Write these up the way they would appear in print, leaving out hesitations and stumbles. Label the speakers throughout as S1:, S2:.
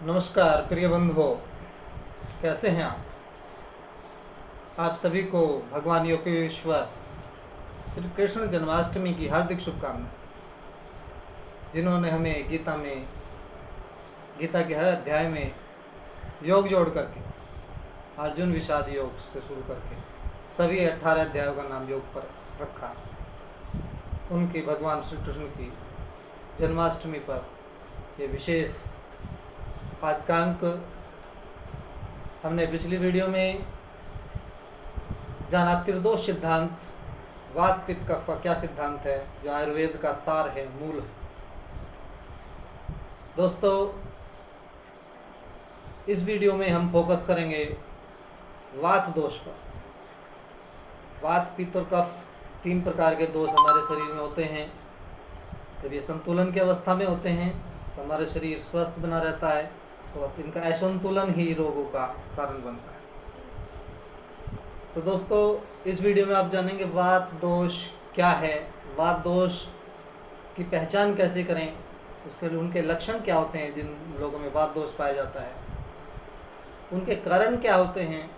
S1: नमस्कार प्रिय बंधुओं, कैसे हैं आप सभी को भगवान योगेश्वर श्री कृष्ण जन्माष्टमी की हार्दिक शुभकामनाएं। जिन्होंने हमें गीता के हर अध्याय में योग जोड़ करके अर्जुन विषाद योग से शुरू करके सभी 18 अध्यायों का नाम योग पर रखा। उनकी भगवान श्री कृष्ण की जन्माष्टमी पर ये विशेष आज का अंक हमने पिछली वीडियो में जाना। त्रिदोष सिद्धांत, वात पित्त कफ का क्या सिद्धांत है, जो आयुर्वेद का सार है, मूल है। दोस्तों, इस वीडियो में हम फोकस करेंगे वात दोष पर। वात पित्त और कफ 3 प्रकार के दोष हमारे शरीर में होते हैं। जब ये संतुलन की अवस्था में होते हैं तो हमारा शरीर स्वस्थ बना रहता है, और इनका असंतुलन ही रोगों का कारण बनता है। तो दोस्तों, इस वीडियो में आप जानेंगे वात दोष क्या है, वात दोष की पहचान कैसे करें, उसके लिए उनके लक्षण क्या होते हैं। जिन लोगों में वात दोष पाया जाता है उनके कारण क्या होते हैं,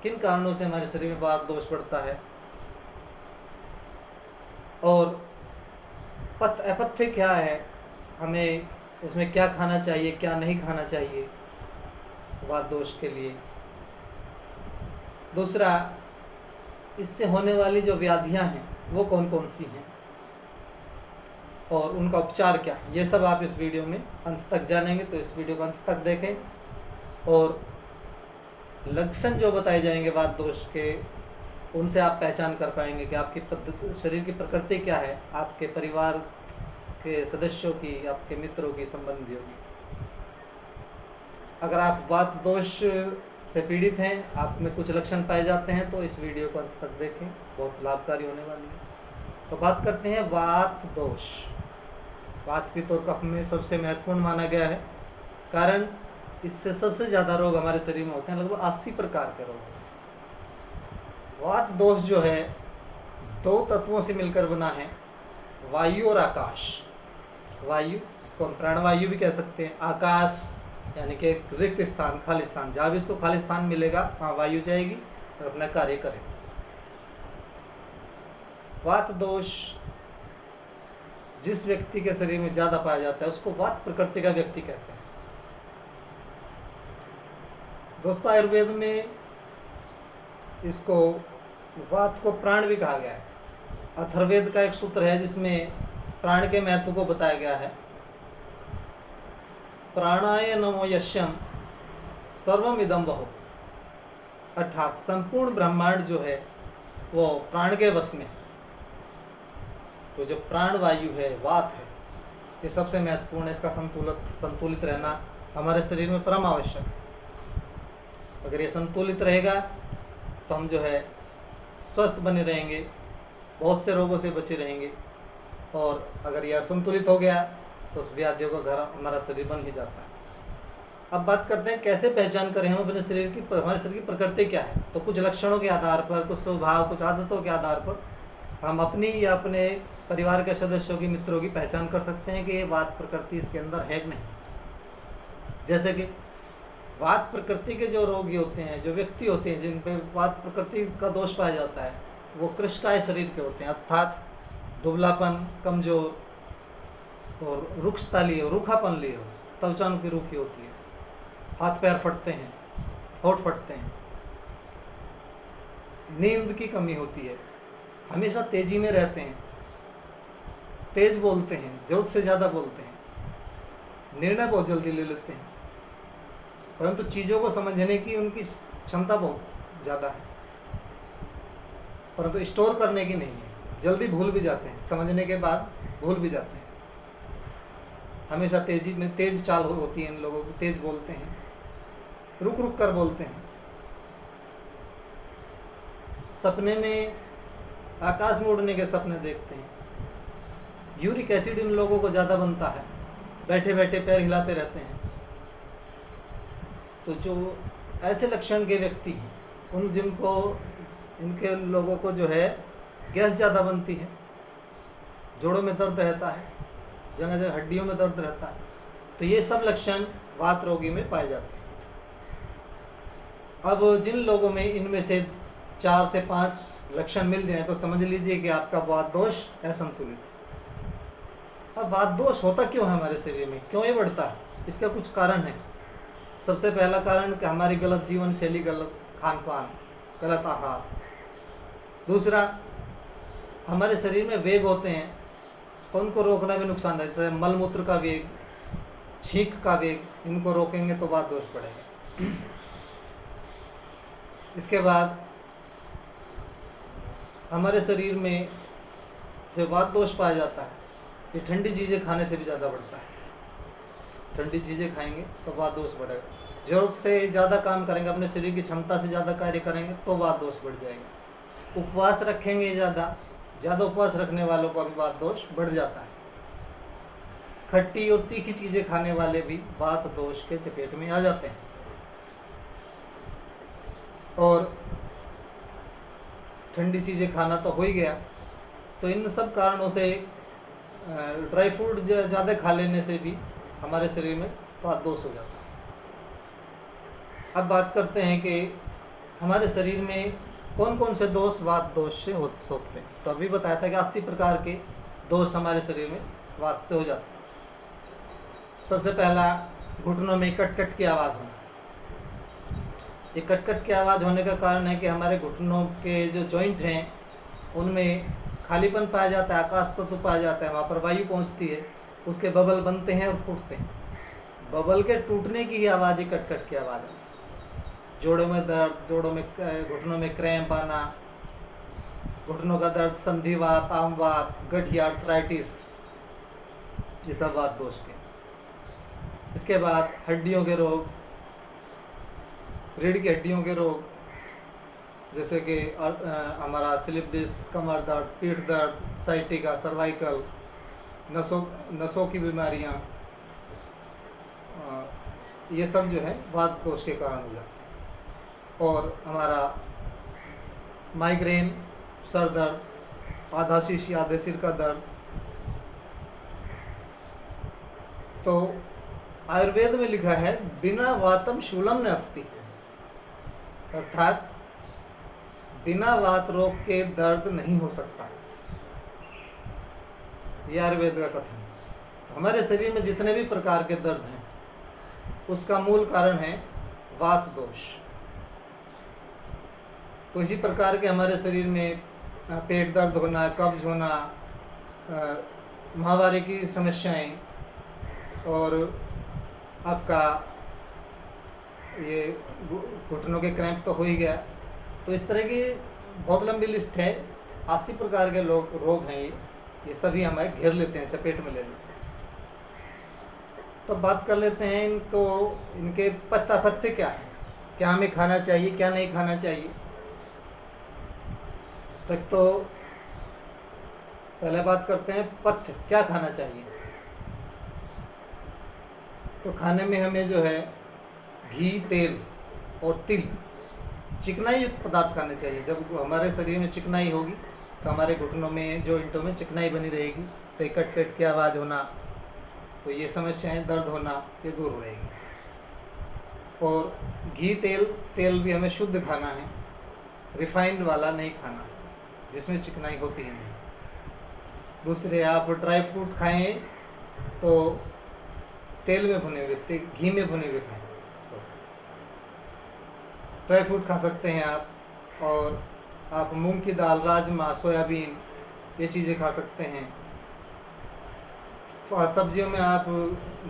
S1: किन कारणों से हमारे शरीर में वात दोष बढ़ता है, और अपथ्य क्या है, हमें उसमें क्या खाना चाहिए, क्या नहीं खाना चाहिए वात दोष के लिए। दूसरा, इससे होने वाली जो व्याधियां हैं वो कौन कौन सी हैं और उनका उपचार क्या है, ये सब आप इस वीडियो में अंत तक जानेंगे। तो इस वीडियो को अंत तक देखें, और लक्षण जो बताए जाएंगे वात दोष के, उनसे आप पहचान कर पाएंगे कि आपकी शरीर की प्रकृति क्या है, आपके परिवार के सदस्यों की, आपके मित्रों की, संबंधियों की। अगर आप वात दोष से पीड़ित हैं, आप में कुछ लक्षण पाए जाते हैं, तो इस वीडियो को अंत तक देखें, बहुत लाभकारी होने वाली है। तो बात करते हैं वात दोष। वात पित्त और कफ में सबसे महत्वपूर्ण माना गया है, कारण इससे सबसे ज़्यादा रोग हमारे शरीर में होते हैं, लगभग 80 प्रकार के रोग। वात दोष जो है 2 तत्वों से मिलकर बना है, वायु और आकाश। वायु, इसको हम प्राणवायु भी कह सकते हैं। आकाश यानी कि एक रिक्त स्थान, खाली स्थान, जहाँ भी इसको खाली स्थान मिलेगा वहाँ वायु जाएगी और अपना कार्य करेगी। वात दोष जिस व्यक्ति के शरीर में ज़्यादा पाया जाता है उसको वात प्रकृति का व्यक्ति कहते हैं। दोस्तों, आयुर्वेद में इसको वात को प्राण भी कहा गया है। अथर्ववेद का एक सूत्र है जिसमें प्राण के महत्व को बताया गया है। प्राणाय नमो यश्यम सर्वमिदं वहो, अर्थात संपूर्ण ब्रह्मांड जो है वो प्राण के वश में। तो जो प्राण वायु है, वात है, ये सबसे महत्वपूर्ण है। इसका संतुलित रहना हमारे शरीर में परम आवश्यक है। अगर ये संतुलित रहेगा तो हम जो है स्वस्थ बने रहेंगे, बहुत से रोगों से बचे रहेंगे। और अगर यह असंतुलित हो गया तो उस व्याधियों का घर हमारा शरीर बन ही जाता है। अब बात करते हैं कैसे पहचान करें हम अपने शरीर की, हमारे शरीर की प्रकृति क्या है। तो कुछ लक्षणों के आधार पर, कुछ स्वभाव, कुछ आदतों के आधार पर हम अपनी या अपने परिवार के सदस्यों की, मित्रों की पहचान कर सकते हैं कि ये वात प्रकृति इसके अंदर है कि नहीं। जैसे कि वात प्रकृति के जो रोगी होते हैं, जो व्यक्ति होते हैं जिन पे वात प्रकृति का दोष पाया जाता है, वो कृशकाय शरीर के होते हैं, अर्थात दुबलापन, कमजोर और रुक्षता लिए, रूखापन लिए हो, त्वचा उनकी रूखी होती है, हाथ पैर फटते हैं, होंठ फटते हैं, नींद की कमी होती है, हमेशा तेजी में रहते हैं, तेज बोलते हैं, जरूरत से ज़्यादा बोलते हैं, निर्णय बहुत जल्दी ले लेते हैं, परंतु चीज़ों को समझने की उनकी क्षमता बहुत ज़्यादा है, परंतु स्टोर करने की नहीं है। जल्दी भूल भी जाते हैं, समझने के बाद भूल भी जाते हैं। हमेशा तेजी में तेज चाल होती है इन लोगों की, तेज बोलते हैं, रुक रुक कर बोलते हैं। सपने में आकाश में उड़ने के सपने देखते हैं। यूरिक एसिड इन लोगों को ज़्यादा बनता है, बैठे बैठे पैर हिलाते रहते हैं। तो जो ऐसे लक्षण के व्यक्ति हैं, उन जिनको इनके लोगों को जो है गैस ज़्यादा बनती है, जोड़ों में दर्द रहता है, जगह जगह हड्डियों में दर्द रहता है, तो ये सब लक्षण वात रोगी में पाए जाते हैं। अब जिन लोगों में इनमें से 4 से 5 लक्षण मिल जाएं तो समझ लीजिए कि आपका वात दोष असंतुलित है। अब वात दोष होता क्यों है हमारे शरीर में, क्यों ये बढ़ता है? इसका कुछ कारण है। सबसे पहला कारण कि हमारी गलत जीवन शैली, गलत खान पान, गलत आहार। दूसरा, हमारे शरीर में वेग होते हैं तो उनको रोकना भी नुकसानदायक, जैसे मलमूत्र का वेग, छींक का वेग, इनको रोकेंगे तो वात दोष बढ़ेगा। इसके बाद हमारे शरीर में जो वात दोष पाया जाता है ये ठंडी चीज़ें खाने से भी ज़्यादा बढ़ता है। ठंडी चीज़ें खाएंगे तो वात दोष बढ़ेगा। ज़रूरत से ज़्यादा काम करेंगे, अपने शरीर की क्षमता से ज़्यादा कार्य करेंगे तो वात दोष बढ़ जाएगा। उपवास रखेंगे ज़्यादा उपवास रखने वालों का भी वात दोष बढ़ जाता है। खट्टी और तीखी चीज़ें खाने वाले भी वात दोष के चपेट में आ जाते हैं। और ठंडी चीज़ें खाना तो हो ही गया, तो इन सब कारणों से ड्राई फ्रूट ज़्यादा खा लेने से भी हमारे शरीर में वात दोष हो जाता है। अब बात करते हैं कि हमारे शरीर में कौन कौन से दोष वात दोष से हो सकते हैं। तो अभी बताया था कि 80 प्रकार के दोष हमारे शरीर में वात से हो जाते हैं। सबसे पहला, घुटनों में कट कट की आवाज़ होना। ये कट कट की आवाज़ होने का कारण है कि हमारे घुटनों के जो जॉइंट हैं उनमें खालीपन पाया जाता है, आकाश तत्व पाया जाता है, वहाँ पर वायु पहुँचती है, उसके बबल बनते हैं और फूटते हैं। बबल के टूटने की ही आवाज़ ही कट कट की आवाज़ है। जोड़ों में दर्द, घुटनों में क्रैम्प आना, घुटनों का दर्द, संधिवात, आमवात, गठिया, आर्थराइटिस, ये सब वात दोष के। इसके बाद हड्डियों के रोग, रीढ़ की हड्डियों के रोग, जैसे कि हमारा स्लिप डिस्क, कमर दर्द, पीठ दर्द, साइटिका, सर्वाइकल, नसों की बीमारियां, ये सब जो है वात दोष के कारण हो जाते हैं। और हमारा माइग्रेन, सर दर्द, आधा शीशी, आधे सिर का दर्द। तो आयुर्वेद में लिखा है बिना वातम शूलम न अस्ति, अर्थात बिना वात रोग के दर्द नहीं हो सकता। यह आयुर्वेद का कथन है। तो हमारे शरीर में जितने भी प्रकार के दर्द हैं उसका मूल कारण है वात दोष। तो इसी प्रकार के हमारे शरीर में पेट दर्द होना, कब्ज होना, माहवारी की समस्याएं, और आपका ये घुटनों के क्रैम्प तो हो ही गया। तो इस तरह की बहुत लंबी लिस्ट है। 80 प्रकार के रोग हैं ये सभी हमें घेर लेते हैं, चपेट में ले लेते हैं। तो बात कर लेते हैं इनके पथ्य क्या है, क्या हमें खाना चाहिए, क्या नहीं खाना चाहिए। तक तो पहले बात करते हैं पथ्य, क्या खाना चाहिए। तो खाने में हमें जो है घी, तेल और तिल, चिकनाई युक्त पदार्थ खाने चाहिए। जब हमारे शरीर में चिकनाई होगी तो हमारे घुटनों में, जॉइंटों में चिकनाई बनी रहेगी, तो कट कट की आवाज़ होना, तो ये समस्याएं, दर्द होना, ये दूर रहेगी। और घी, तेल भी हमें शुद्ध खाना है, रिफाइंड वाला नहीं खाना है जिसमें चिकनाई होती है नहीं। दूसरे, आप ड्राई फ्रूट खाएं तो तेल में भुने हुए, घी में भुने हुए खाएं। ड्राई फ्रूट खा सकते हैं आप। और आप मूंग की दाल, राजमा, सोयाबीन, ये चीज़ें खा सकते हैं। सब्जियों में आप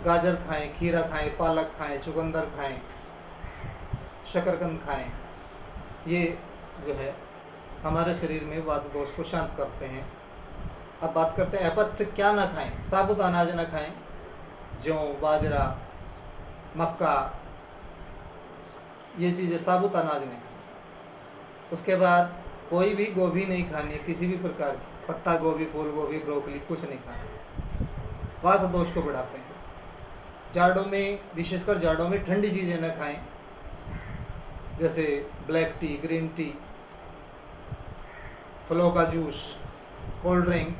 S1: गाजर खाएं, खीरा खाएं, पालक खाएं, चुकंदर खाएं, शकरकंद खाएं। ये जो है हमारे शरीर में वात दोष को शांत करते हैं। अब बात करते हैं अपथ्य, क्या ना खाएं। साबुत अनाज ना खाएं, जौ, बाजरा, मक्का, ये चीज़ें साबुत अनाज नहीं। उसके बाद कोई भी गोभी नहीं खानी है, किसी भी प्रकार की, पत्ता गोभी, फूल गोभी, ब्रोकली, कुछ नहीं खाना। वात दोष को बढ़ाते हैं। जाड़ों में, विशेषकर जाड़ों में ठंडी चीज़ें न खाएं, जैसे ब्लैक टी, ग्रीन टी, फलों का जूस, कोल्ड ड्रिंक,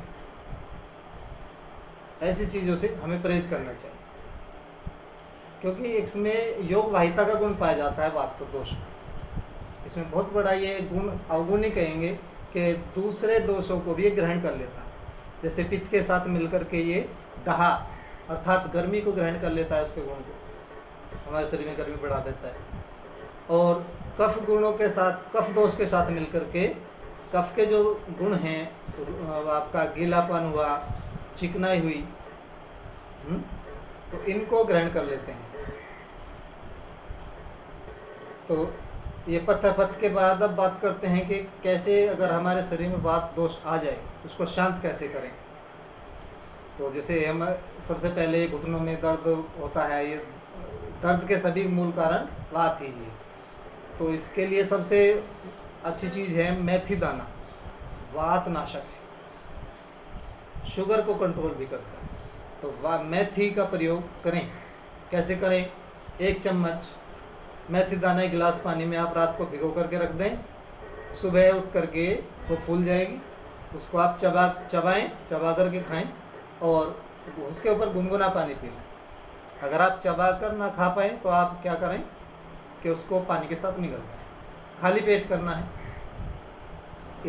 S1: ऐसी चीज़ों से हमें परहेज करना चाहिए। क्योंकि इसमें योग वाहिता का गुण पाया जाता है वात दोष में। इसमें बहुत बड़ा ये गुण अवगुण ही कहेंगे कि दूसरे दोषों को भी ये ग्रहण कर लेता है। जैसे पित्त के साथ मिलकर के ये दहा अर्थात गर्मी को ग्रहण कर लेता है, उसके गुण को हमारे शरीर में गर्मी बढ़ा देता है। और कफ गुणों के साथ, कफ दोष के साथ मिलकर के कफ के जो गुण हैं, आपका गीलापन हुआ, चिकनाई हुई, तो इनको ग्रहण कर लेते हैं। तो ये पथ के बाद अब बात करते हैं कि कैसे अगर हमारे शरीर में वात दोष आ जाए उसको शांत कैसे करें। तो जैसे हम सबसे पहले घुटनों में दर्द होता है, ये दर्द के सभी मूल कारण वात ही है। तो इसके लिए सबसे अच्छी चीज़ है मेथी दाना, वात नाशक है, शुगर को कंट्रोल भी करता है। तो मेथी का प्रयोग करें। कैसे करें? 1 चम्मच मेथी दाना 1 गिलास पानी में आप रात को भिगो करके रख दें, सुबह उठ करके वो फूल जाएगी, उसको आप चबा करके खाएं और उसके ऊपर गुनगुना पानी पी लें। अगर आप चबा कर ना खा पाएँ तो आप क्या करें कि उसको पानी के साथ निगल जाए, खाली पेट करना है।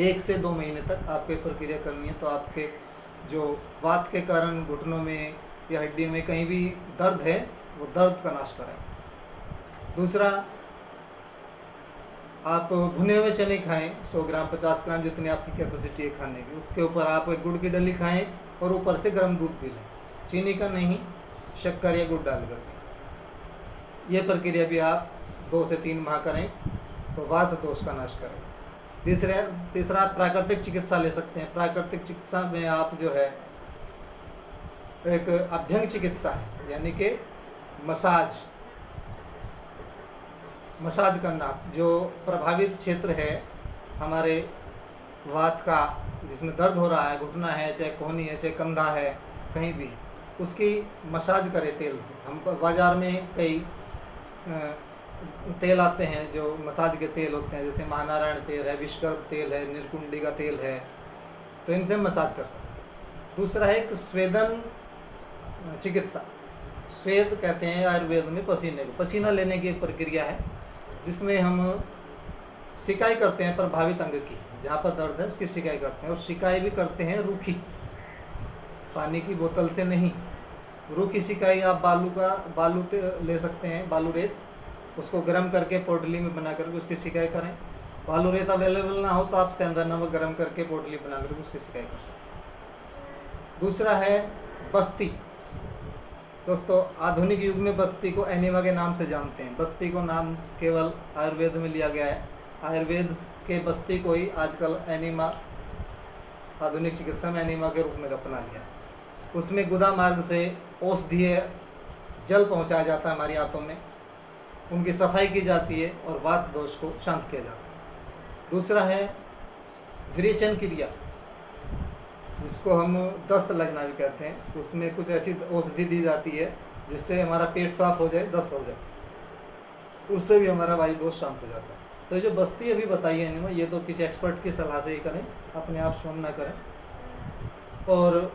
S1: 1 से 2 महीने तक आपको प्रक्रिया करनी है। तो आपके जो वात के कारण घुटनों में या हड्डी में कहीं भी दर्द है वो दर्द का नाश करें। दूसरा, आप भुने हुए चने खाएं, 100 ग्राम 50 ग्राम जितनी आपकी कैपेसिटी है खाने की। उसके ऊपर आप एक गुड़ की डली खाएं और ऊपर से गर्म दूध पी लें, चीनी का नहीं, शक्कर या गुड़ डाल करके। ये प्रक्रिया भी आप 2 से 3 माह करें तो वात दोष का नाश करें। तीसरा आप प्राकृतिक चिकित्सा ले सकते हैं। प्राकृतिक चिकित्सा में आप जो है एक अभ्यंग चिकित्सा है, यानी कि मसाज करना। जो प्रभावित क्षेत्र है हमारे वात का, जिसमें दर्द हो रहा है, घुटना है, चाहे कोहनी है, चाहे कंधा है, कहीं भी, उसकी मसाज करें तेल से। हम बाज़ार में कई तेल आते हैं जो मसाज के तेल होते हैं, जैसे महानारायण तेल है, विश्वकर्म तेल है, नीलकुंडी का तेल है, तो इनसे मसाज कर सकते हैं। दूसरा है एक स्वेदन चिकित्सा। स्वेद कहते हैं आयुर्वेद में पसीने को, पसीना लेने की एक प्रक्रिया है जिसमें हम सिकाई करते हैं प्रभावित अंग की, जहाँ पर दर्द है उसकी सिकाई करते हैं। और सिकाई भी करते हैं रूखी, पानी की बोतल से नहीं, रूखी सिकाई। आप बालू ले सकते हैं, बालू रेत, उसको गर्म करके पोटली में बना करके उसकी सिकाई करें। बालू रेत अवेलेबल ना हो तो आप सेंधा नमक गर्म करके पोटली बना करके उसकी सिकाई कर सकते हैं। दूसरा है बस्ती। दोस्तों, आधुनिक युग में बस्ती को एनीमा के नाम से जानते हैं। बस्ती को नाम केवल आयुर्वेद में लिया गया है। आयुर्वेद के बस्ती को ही आजकल एनीमा, आधुनिक चिकित्सा में एनीमा के रूप में अपना लिया। उसमें गुदा मार्ग से औषधीय जल पहुंचाया जाता है हमारी आंतों में, उनकी सफाई की जाती है और वात दोष को शांत किया जाता है। दूसरा है विरेचन क्रिया, जिसको हम दस्त लगना भी कहते हैं। उसमें कुछ ऐसी औषधि दी जाती है जिससे हमारा पेट साफ हो जाए, दस्त हो जाए, उससे भी हमारा वायु दोष शांत हो जाता है। तो जो बस्ती अभी बताई है एनिमा, ये तो किसी एक्सपर्ट की सलाह से ही करें, अपने आप स्वयं ना करें। और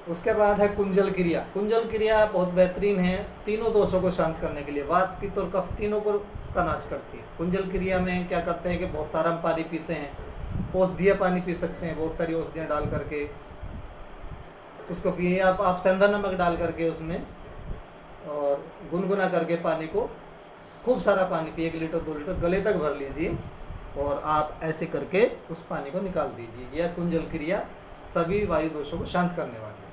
S1: उसके बाद है कुंजल क्रिया। कुंजल क्रिया बहुत बेहतरीन है तीनों दोषों को शांत करने के लिए, वात, पित्त और कफ तीनों को का नाश करती है। कुंजल क्रिया में क्या करते हैं कि बहुत सारा हम पानी पीते हैं, औषधीय पानी पी सकते हैं, बहुत सारी औषधियाँ डाल करके उसको पिए। आप सेंधा नमक डाल करके उसमें और गुनगुना करके पानी को, खूब सारा पानी पिए, 1 लीटर 2 लीटर गले तक भर लीजिए और आप ऐसे करके उस पानी को निकाल दीजिए। यह कुंजल क्रिया सभी वायु दोषों को शांत करने वाली है।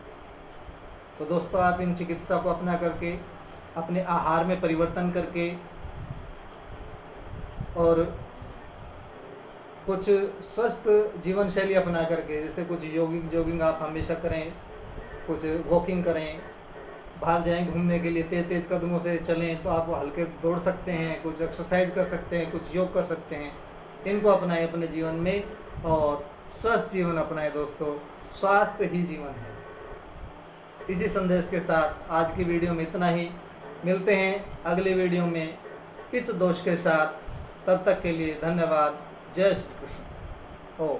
S1: तो दोस्तों, आप इन चिकित्सा को अपना करके, अपने आहार में परिवर्तन करके और कुछ स्वस्थ जीवन शैली अपना करके, जैसे कुछ जॉगिंग आप हमेशा करें, कुछ वॉकिंग करें, बाहर जाएं घूमने के लिए, तेज कदमों से चलें तो आप हल्के दौड़ सकते हैं, कुछ एक्सरसाइज कर सकते हैं, कुछ योग कर सकते हैं। इनको अपनाएं अपने जीवन में और स्वस्थ जीवन अपनाएं। दोस्तों, स्वास्थ्य ही जीवन है। इसी संदेश के साथ आज की वीडियो में इतना ही। मिलते हैं अगले वीडियो में पित्त दोष के साथ। तब तक के लिए धन्यवाद। जय श्री कृष्ण। ओम।